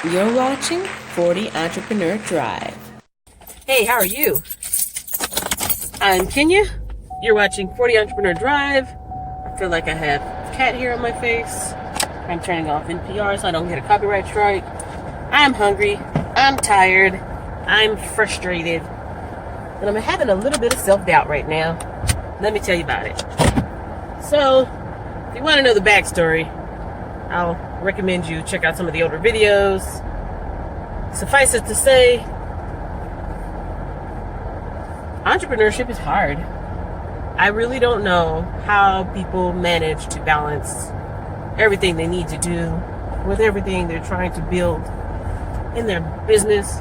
You're watching 40 Entrepreneur Drive. Hey, how are you? I'm Kenya. You're watching 40 Entrepreneur Drive. I feel like I have cat hair on my face. I'm turning off NPR so I don't get a copyright strike. I'm hungry. I'm tired. I'm frustrated. And I'm having a little bit of self-doubt right now. Let me tell you about it. So, if you want to know the backstory, I'll recommend you check out some of the older videos. Suffice it to say, entrepreneurship is hard. I really don't know how people manage to balance everything they need to do with everything they're trying to build in their business.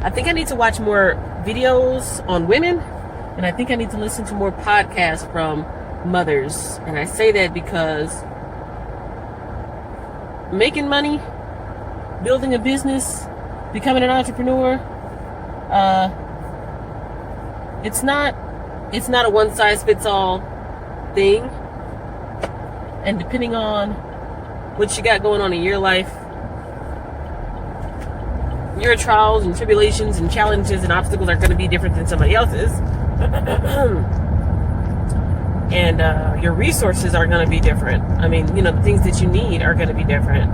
I think I need to watch more videos on women, and I think I need to listen to more podcasts from mothers. And I say that because making money, building a business, becoming an entrepreneur, it's not a one-size-fits-all thing. And depending on what you got going on in your life, your trials and tribulations and challenges and obstacles are going to be different than somebody else's. And your resources are going to be different. I mean, the things that you need are going to be different.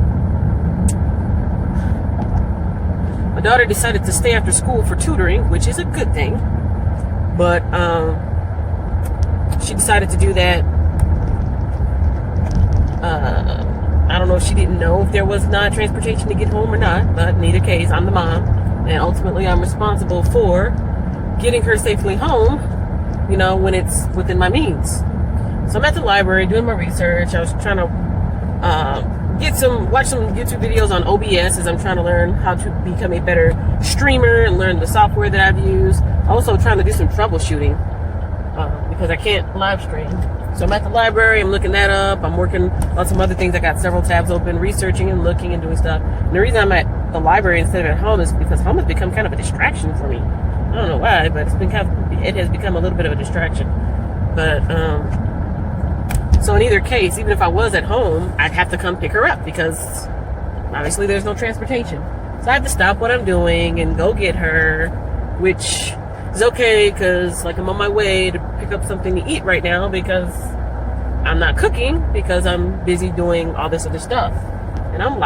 My daughter decided to stay after school for tutoring, which is a good thing. But she decided to do that. I don't know if she didn't know if there was not transportation to get home or not, but in either case, I'm the mom, and ultimately I'm responsible for getting her safely home, when it's within my means. So I'm at the library doing my research. I was trying to watch some YouTube videos on OBS as I'm trying to learn how to become a better streamer and learn the software that I've used. Also trying to do some troubleshooting because I can't live stream. So I'm at the library, I'm looking that up, I'm working on some other things. I got several tabs open, researching and looking and doing stuff. And the reason I'm at the library instead of at home is because home has become kind of a distraction for me. I don't know why, but it has become a little bit of a distraction. But so in either case, even if I was at home, I'd have to come pick her up because obviously there's no transportation. So I have to stop what I'm doing and go get her, which is okay because I'm on my way to pick up something to eat right now because I'm not cooking because I'm busy doing all this other stuff. And I'm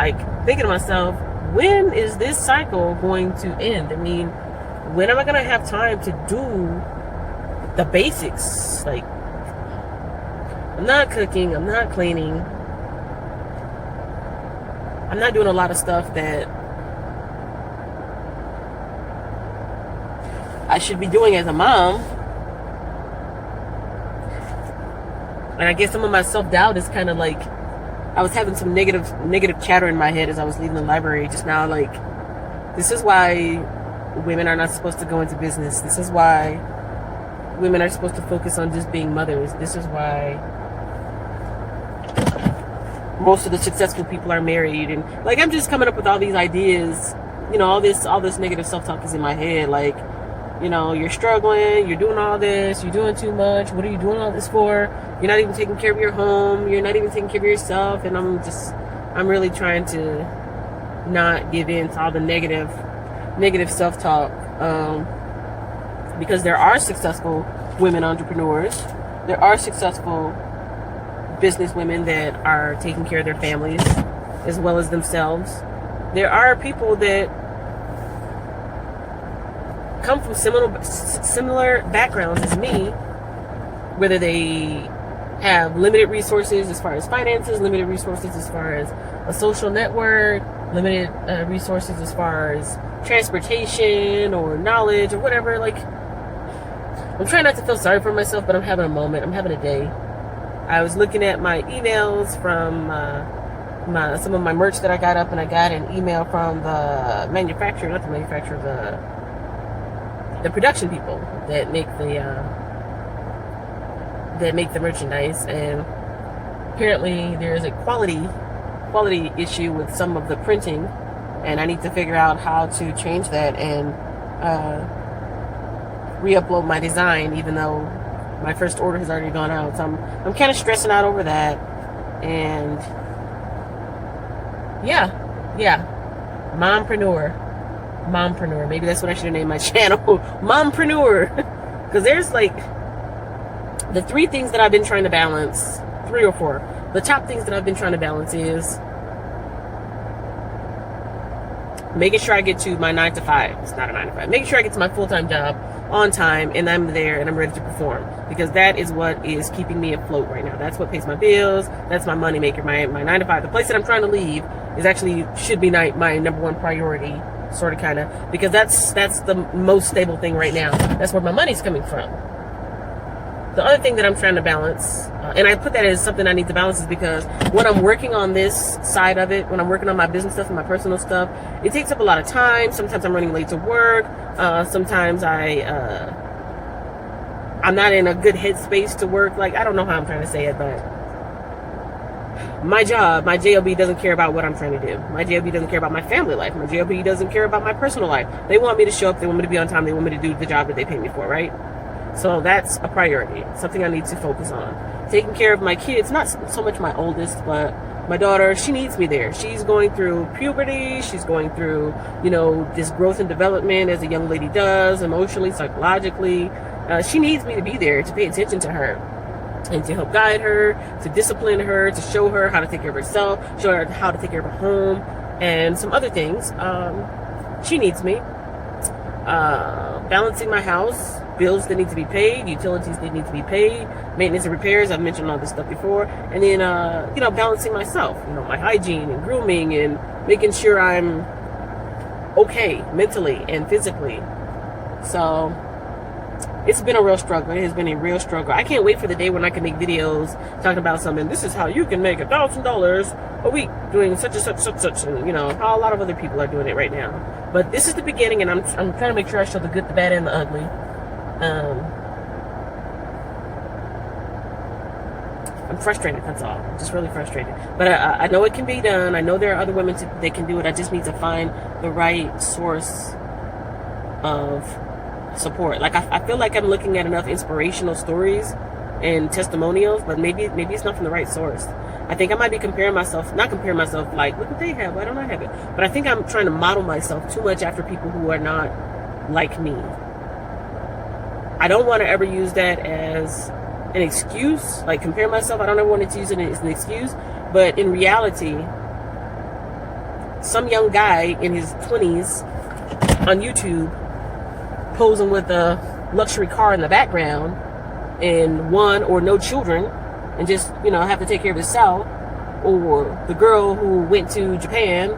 thinking to myself, when is this cycle going to end? I mean, when am I going to have time to do the basics? I'm not cooking, I'm not cleaning, I'm not doing a lot of stuff that I should be doing as a mom. And I guess some of my self-doubt is kind of I was having some negative chatter in my head as I was leaving the library just now, this is why women are not supposed to go into business. This is why women are supposed to focus on just being mothers. This is why most of the successful people are married. And I'm just coming up with all these ideas, all this negative self-talk is in my head. You're struggling, you're doing all this, you're doing too much, what are you doing all this for? You're not even taking care of your home, you're not even taking care of yourself. And I'm really trying to not give in to all the negative self-talk, because there are successful women entrepreneurs, there are successful business women that are taking care of their families as well as themselves. There are people that come from similar backgrounds as me, whether they have limited resources as far as finances, limited resources as far as a social network, limited resources as far as transportation or knowledge or whatever. I'm trying not to feel sorry for myself, but I'm having a moment, I'm having a day. I was looking at my emails from some of my merch that I got up, and I got an email from the production people that make the merchandise. And apparently there is a quality issue with some of the printing, and I need to figure out how to change that and re-upload my design, even though my first order has already gone out. So I'm kind of stressing out over that. And yeah. Mompreneur. Maybe that's what I should have named my channel. Mompreneur. Because there's like the 3 things that I've been trying to balance, 3 or 4. The top things that I've been trying to balance is making sure I get to my 9 to 5. It's not a 9 to 5. Making sure I get to my full-time job on time and I'm there and I'm ready to perform, because that is what is keeping me afloat right now. That's what pays my bills. That's my money maker. My 9 to 5. The place that I'm trying to leave is actually should be my number 1 priority, sort of, kind of, because that's the most stable thing right now. That's where my money's coming from. The other thing that I'm trying to balance, and I put that as something I need to balance, is because when I'm working on this side of it, when I'm working on my business stuff and my personal stuff, it takes up a lot of time. Sometimes I'm running late to work. Sometimes I'm not in a good headspace to work. Like, I don't know how I'm trying to say it, but my job, my job doesn't care about what I'm trying to do. My job doesn't care about my family life. My job doesn't care about my personal life. They want me to show up. They want me to be on time. They want me to do the job that they pay me for, right? So that's a priority, something I need to focus on. Taking care of my kids, not so much my oldest, but my daughter, she needs me there. She's going through puberty. She's going through, this growth and development as a young lady does, emotionally, psychologically. She needs me to be there, to pay attention to her and to help guide her, to discipline her, to show her how to take care of herself, show her how to take care of her home, and some other things. She needs me. Balancing my house, bills that need to be paid, utilities that need to be paid, maintenance and repairs. I've mentioned all this stuff before. And then, balancing myself, my hygiene and grooming and making sure I'm okay mentally and physically. So it's been a real struggle. It has been a real struggle. I can't wait for the day when I can make videos talking about something. This is how you can make $1,000 a week doing such and such, and how a lot of other people are doing it right now. But this is the beginning, and I'm trying to make sure I show the good, the bad, and the ugly. I'm frustrated, that's all. I'm just really frustrated. But I know it can be done. I know there are other women that can do it. I just need to find the right source of support. Like, I feel like I'm looking at enough inspirational stories and testimonials, but maybe it's not from the right source. I think I might be not comparing myself like, look what they have, why don't I have it? But I think I'm trying to model myself too much after people who are not like me. I don't want to ever use that as an excuse, like compare myself. I don't ever want to use it as an excuse, but in reality, some young guy in his 20s on YouTube posing with a luxury car in the background and 1 or no children and just, have to take care of himself, or the girl who went to Japan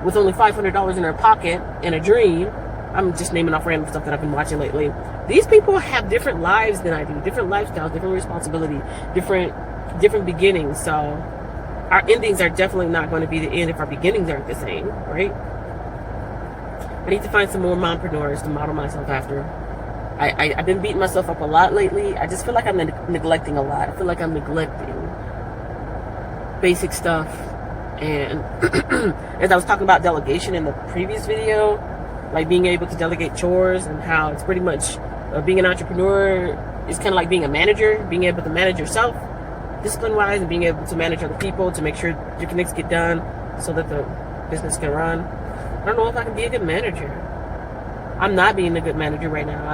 with only $500 in her pocket and a dream. I'm just naming off random stuff that I've been watching lately. These people have different lives than I do, different lifestyles, different responsibility, different beginnings. So our endings are definitely not going to be the end if our beginnings aren't the same, right? I need to find some more mompreneurs to model myself after. I've been beating myself up a lot lately. I just feel like I'm neglecting a lot. I feel like I'm neglecting basic stuff. And as I was talking about delegation in the previous video, like being able to delegate chores and how it's pretty much being an entrepreneur is kind of like being a manager, being able to manage yourself discipline-wise and being able to manage other people to make sure your connects get done so that the business can run. I don't know if I can be a good manager. I'm not being a good manager right now.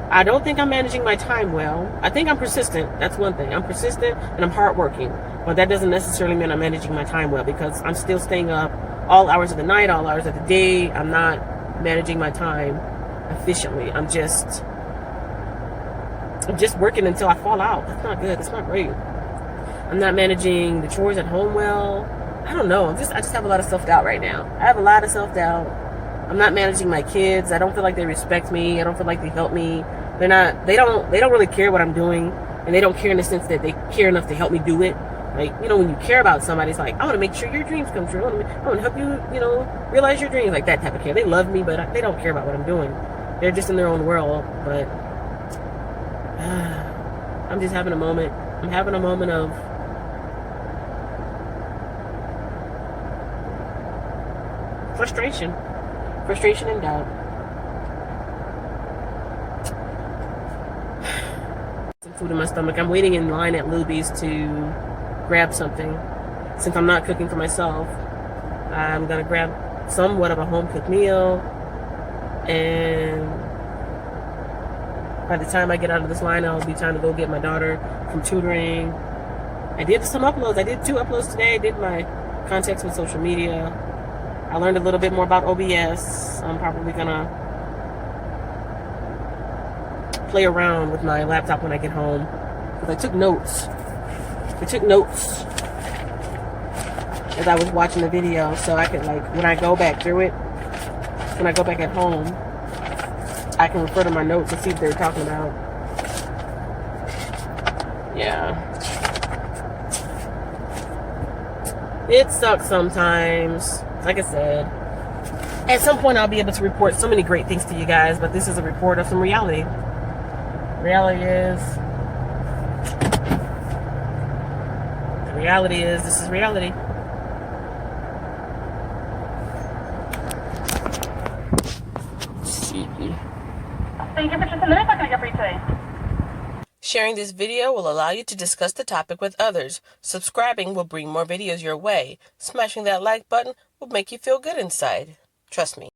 I don't think I'm managing my time well. I think I'm persistent. That's one thing. I'm persistent and I'm hardworking. But that doesn't necessarily mean I'm managing my time well, because I'm still staying up all hours of the night, all hours of the day. I'm not managing my time efficiently. I'm just working until I fall out. That's not good. That's not great. I'm not managing the chores at home well. I don't know. I just have a lot of self-doubt right now. I have a lot of self-doubt. I'm not managing my kids. I don't feel like they respect me. I don't feel like they help me. They don't really care what I'm doing, and they don't care in the sense that they care enough to help me do it. Like, when you care about somebody, it's like, I want to make sure your dreams come true. I want to help you, realize your dreams, like that type of care. They love me, but they don't care about what I'm doing. They're just in their own world. But I'm just having a moment. I'm having a moment of frustration and doubt. Some food in my stomach. I'm waiting in line at Luby's to grab something since I'm not cooking for myself. I'm going to grab somewhat of a home-cooked meal, and by the time I get out of this line, I'll be time to go get my daughter from tutoring. I did some uploads. I did 2 uploads today. I did my context with social media. I learned a little bit more about OBS. I'm probably going to play around with my laptop when I get home. Because I took notes. I took notes as I was watching the video, so I could, like, when I go back through it, when I go back at home, I can refer to my notes and see what they're talking about. Yeah. It sucks sometimes. Like I said, at some point I'll be able to report so many great things to you guys, but this is a report of some reality. Reality is, this is reality. Thank you for choosing Minute. What can I get for you today? Sharing this video will allow you to discuss the topic with others. Subscribing will bring more videos your way. Smashing that like button will make you feel good inside. Trust me.